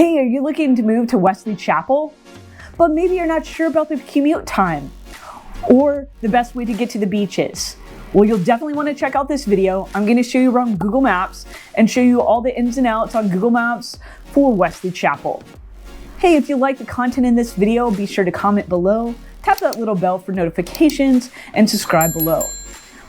Hey, are you looking to move to Wesley Chapel? But maybe you're not sure about the commute time or the best way to get to the beaches. Well, you'll definitely want to check out this video. I'm going to show you around Google Maps and show you all the ins and outs on Google Maps for Wesley Chapel. Hey, if you like the content in this video, be sure to comment below, tap that little bell for notifications, and subscribe below.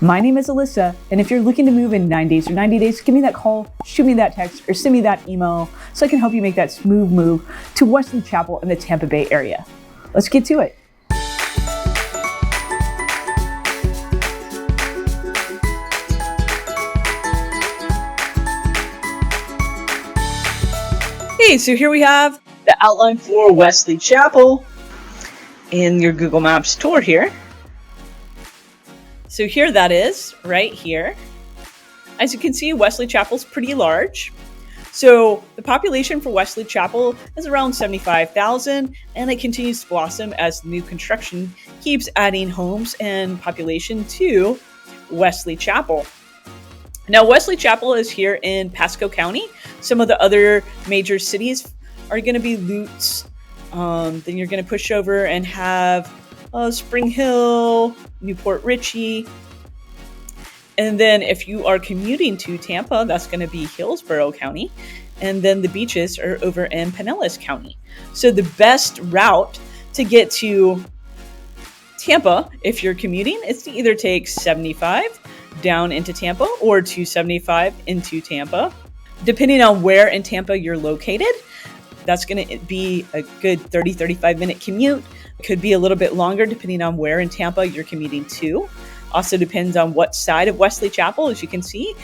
My name is Alyssa, and if you're looking to move in 9 days or 90 days, give me that call, shoot me that text, or send me that email so I can help you make that smooth move to Wesley Chapel in the Tampa Bay area. Let's get to it. Hey, so here we have the outline for Wesley Chapel in your Google Maps tour here. So here that is, right here. As you can see, Wesley Chapel's pretty large. So the population for Wesley Chapel is around 75,000, and it continues to blossom as new construction keeps adding homes and population to Wesley Chapel. Now, Wesley Chapel is here in Pasco County. Some of the other major cities are going to be Lutz. Then you're going to push over and have Spring Hill, Newport Richey. And then if you are commuting to Tampa, that's going to be Hillsborough County. And then the beaches are over in Pinellas County. So the best route to get to Tampa, if you're commuting, is to either take 75 down into Tampa or 275 into Tampa. Depending on where in Tampa you're located, that's going to be a good 30-35 minute commute. It could be a little bit longer depending on where in Tampa you're commuting to. Also depends on what side of Wesley Chapel. As you can see,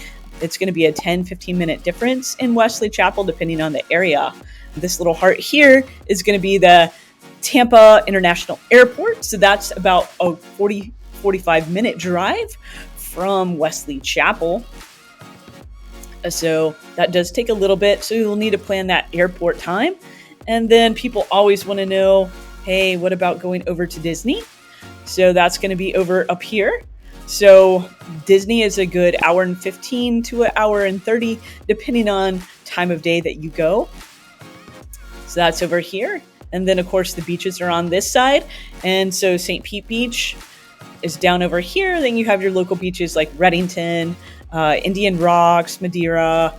it's going to be a 10-15 minute difference in Wesley Chapel depending on the area. This little heart here is going to be the Tampa International Airport. So that's about a 40-45 minute drive from Wesley Chapel. So that does take a little bit. So you'll need to plan that airport time. And then people always want to know, hey, what about going over to Disney? So that's going to be over up here. So Disney is a good hour and 15 to an hour and 30, depending on time of day that you go. So that's over here. And then, of course, the beaches are on this side. And so St. Pete Beach is down over here. Then you have your local beaches like Reddington, Indian Rocks, Madeira,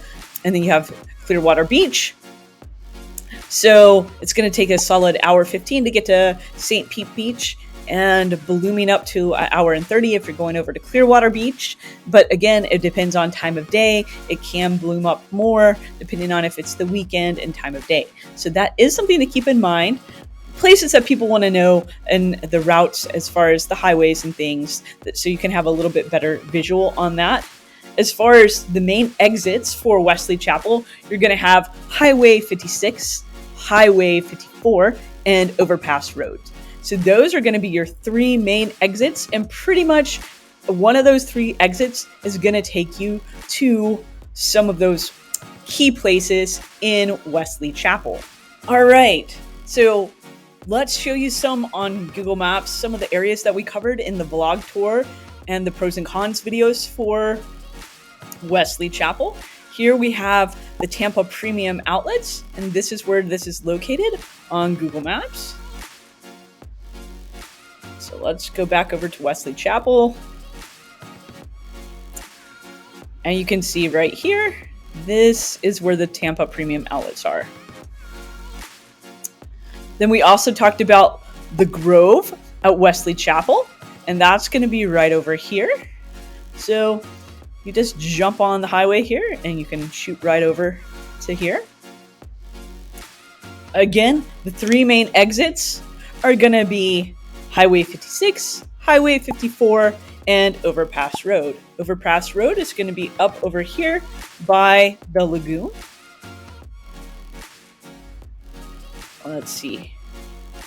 and then you have Clearwater Beach. So it's going to take a solid hour 15 to get to St. Pete Beach and ballooning up to an hour and 30 if you're going over to Clearwater Beach. But again, it depends on time of day. It can bloom up more depending on if it's the weekend and time of day. So that is something to keep in mind. Places that people want to know and the routes as far as the highways and things, so you can have a little bit better visual on that. As far as the main exits for Wesley Chapel, you're going to have Highway 56, Highway 54, and Overpass Roads. So those are going to be your three main exits, and pretty much one of those three exits is going to take you to some of those key places in Wesley Chapel. All right, so let's show you some on Google Maps, some of the areas that we covered in the vlog tour and the pros and cons videos for Wesley Chapel. Here we have the Tampa Premium Outlets, and this is where this is located on Google Maps. So let's go back over to Wesley Chapel. And you can see right here, this is where the Tampa Premium Outlets are. Then we also talked about the Grove at Wesley Chapel, and that's going to be right over here. So you just jump on the highway here and you can shoot right over to here. Again, the three main exits are going to be Highway 56, Highway 54, and Overpass Road. Overpass Road is going to be up over here by the lagoon. Let's see.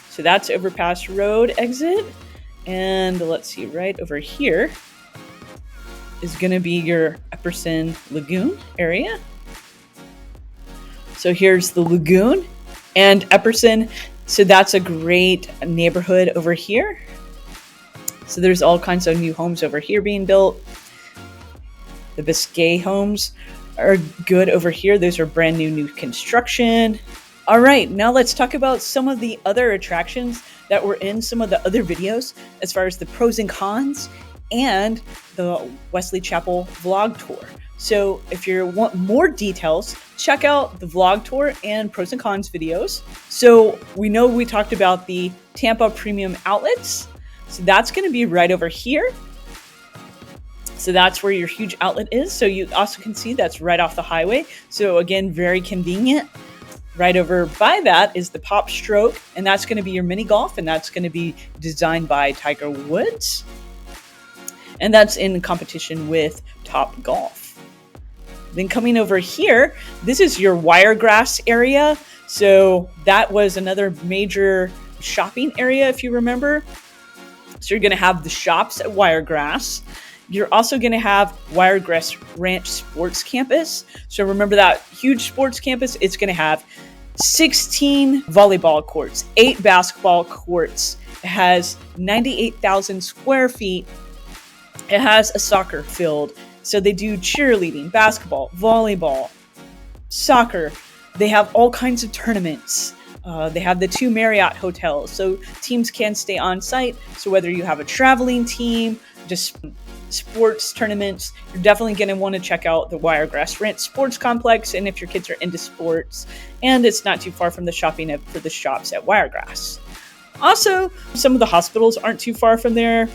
So that's Overpass Road exit. And let's see, right over here is going to be your Epperson Lagoon area. So here's the lagoon and Epperson. So that's a great neighborhood over here. So there's all kinds of new homes over here being built. The Biscay homes are good over here. Those are brand new construction. All right, now let's talk about some of the other attractions that were in some of the other videos as far as the pros and cons and the Wesley Chapel vlog tour. So if you want more details, check out the vlog tour and pros and cons videos. So we know we talked about the Tampa Premium Outlets. So that's going to be right over here. So that's where your huge outlet is. So you also can see that's right off the highway. So again, very convenient. Right over by that is the Pop Stroke, and that's going to be your mini golf, and that's going to be designed by Tiger Woods. And that's in competition with Top Golf. Then coming over here, this is your Wiregrass area. So that was another major shopping area, if you remember. So you're going to have the shops at Wiregrass. You're also going to have Wiregrass Ranch Sports Campus. So remember that huge sports campus, it's going to have 16 volleyball courts, 8 basketball courts. It has 98,000 square feet. It has a soccer field. So they do cheerleading, basketball, volleyball, soccer. They have all kinds of tournaments. They have the 2 Marriott hotels, so teams can stay on site. So whether you have a traveling team, just sports tournaments, you're definitely going to want to check out the Wiregrass Ranch Sports Complex, and if your kids are into sports, and it's not too far from the shopping for the shops at Wiregrass. Also, some of the hospitals aren't too far from there.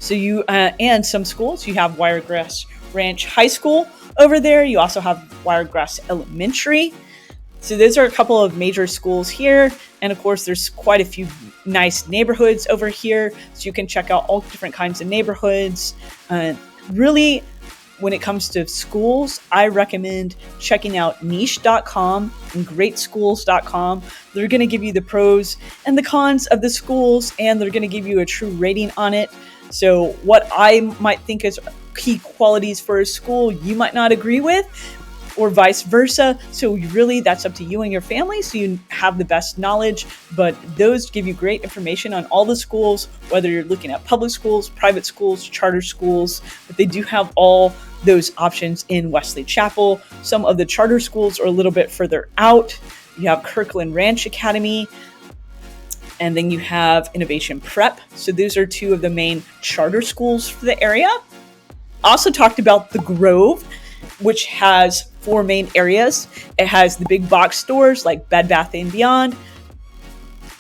So you and some schools, you have Wiregrass Ranch High School over there. You also have Wiregrass Elementary. So those are a couple of major schools here. And of course, there's quite a few nice neighborhoods over here. So you can check out all different kinds of neighborhoods. Really, when it comes to schools, I recommend checking out niche.com and greatschools.com. They're going to give you the pros and the cons of the schools, and they're going to give you a true rating on it. So what I might think is key qualities for a school, you might not agree with, or vice versa. So really, that's up to you and your family, so you have the best knowledge. But those give you great information on all the schools, whether you're looking at public schools, private schools, charter schools. But they do have all those options in Wesley Chapel. Some of the charter schools are a little bit further out. You have Kirkland Ranch Academy, and then you have Innovation Prep. So those are 2 of the main charter schools for the area. Also talked about the Grove, which has 4 main areas. It has the big box stores like Bed Bath & Beyond,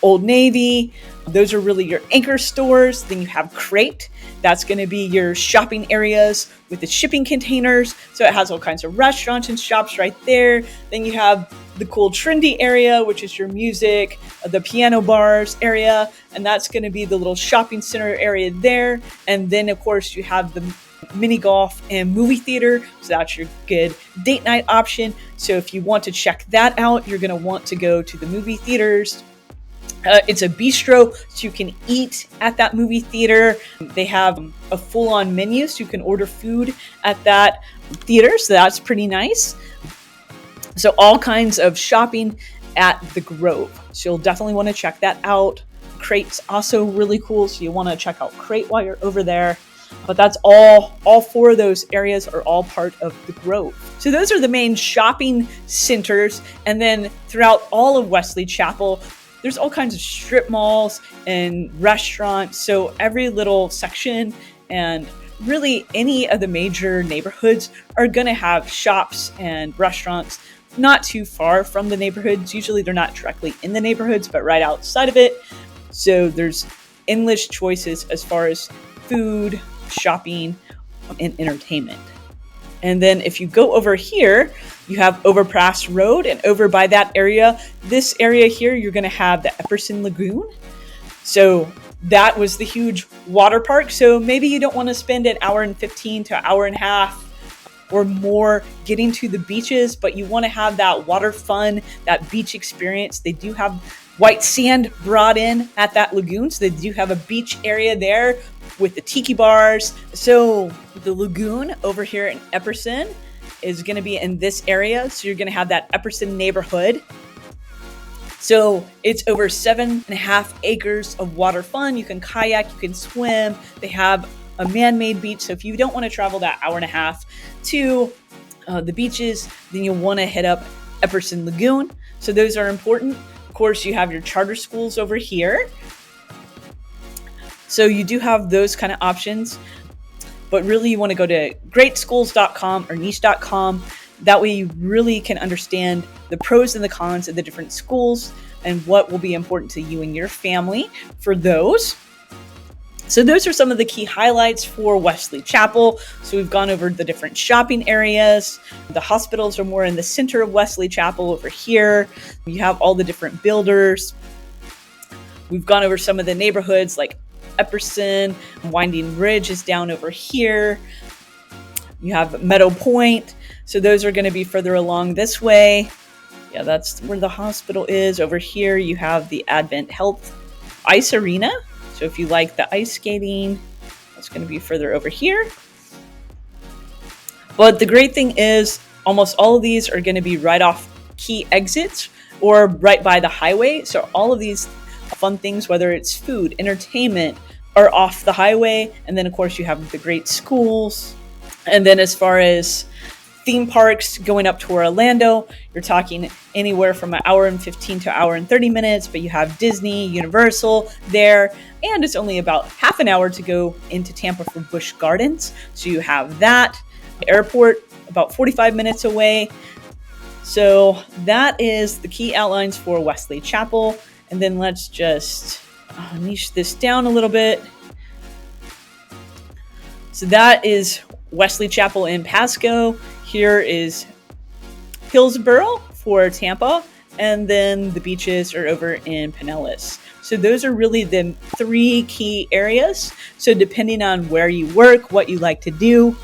Old Navy. Those are really your anchor stores. Then you have Crate. That's going to be your shopping areas with the shipping containers. So it has all kinds of restaurants and shops right there. Then you have the cool trendy area, which is your music, the piano bars area. And that's going to be the little shopping center area there. And then, of course, you have the mini golf and movie theater. So that's your good date night option. So if you want to check that out, you're going to want to go to the movie theaters. It's a bistro, so you can eat at that movie theater. They have a full-on menu, so you can order food at that theater. So that's pretty nice. So all kinds of shopping at the Grove. So you'll definitely want to check that out. Crate's also really cool, so you want to check out Crate while you're over there. But that's all 4 of those areas are all part of the Grove. So those are the main shopping centers. And then throughout all of Wesley Chapel, there's all kinds of strip malls and restaurants. So every little section and really any of the major neighborhoods are going to have shops and restaurants not too far from the neighborhoods. Usually they're not directly in the neighborhoods, but right outside of it. So there's endless choices as far as food, shopping, and entertainment. And then if you go over here, you have Overpass Road, and over by that area, this area here, you're going to have the Epperson Lagoon. So that was the huge water park. So maybe you don't want to spend an hour and 15 to an hour and a half or more getting to the beaches, but you want to have that water fun, that beach experience. They do have white sand brought in at that lagoon. So they do have a beach area there with the tiki bars. So the lagoon over here in Epperson is going to be in this area. So you're going to have that Epperson neighborhood. So it's over 7.5 acres of water fun. You can kayak, you can swim. They have a man-made beach. So if you don't want to travel that hour and a half to the beaches, then you'll want to hit up Epperson Lagoon. So those are important. Of course, you have your charter schools over here. So you do have those kind of options, but really you want to go to greatschools.com or niche.com. That way you really can understand the pros and the cons of the different schools and what will be important to you and your family for those. So those are some of the key highlights for Wesley Chapel. So we've gone over the different shopping areas. The hospitals are more in the center of Wesley Chapel over here. You have all the different builders. We've gone over some of the neighborhoods like Epperson, Winding Ridge is down over here. You have Meadow Point. So those are going to be further along this way. Yeah, that's where the hospital is. Over here, you have the Advent Health Ice Arena. So if you like the ice skating, that's going to be further over here. But the great thing is almost all of these are going to be right off key exits or right by the highway. So all of these fun things, whether it's food, entertainment, are off the highway. And then of course you have the great schools. And then as far as theme parks going up to Orlando, you're talking anywhere from an hour and 15 to an hour and 30 minutes, but you have Disney, Universal there, and it's only about half an hour to go into Tampa for Busch Gardens. So you have that. Airport about 45 minutes away. So that is the key outlines for Wesley Chapel. And then let's just niche this down a little bit. So that is Wesley Chapel in Pasco. Here is Hillsborough for Tampa. And then the beaches are over in Pinellas. So those are really the three key areas. So depending on where you work, what you like to do,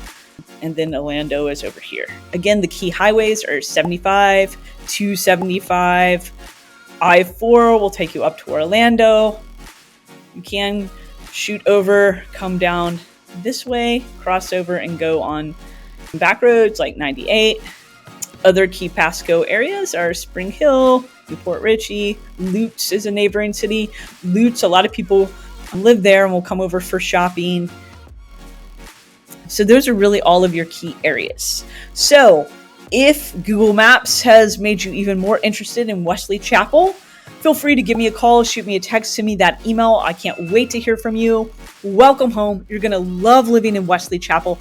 and then Orlando is over here. Again, the key highways are 75, 275, I-4 will take you up to Orlando. You can shoot over, come down this way, cross over and go on back roads like 98. Other key Pasco areas are Spring Hill, Newport Richey, Lutz is a neighboring city. Lutz, a lot of people live there and will come over for shopping. So those are really all of your key areas. So if Google Maps has made you even more interested in Wesley Chapel, feel free to give me a call, shoot me a text, send me that email. I can't wait to hear from you. Welcome home. You're going to love living in Wesley Chapel.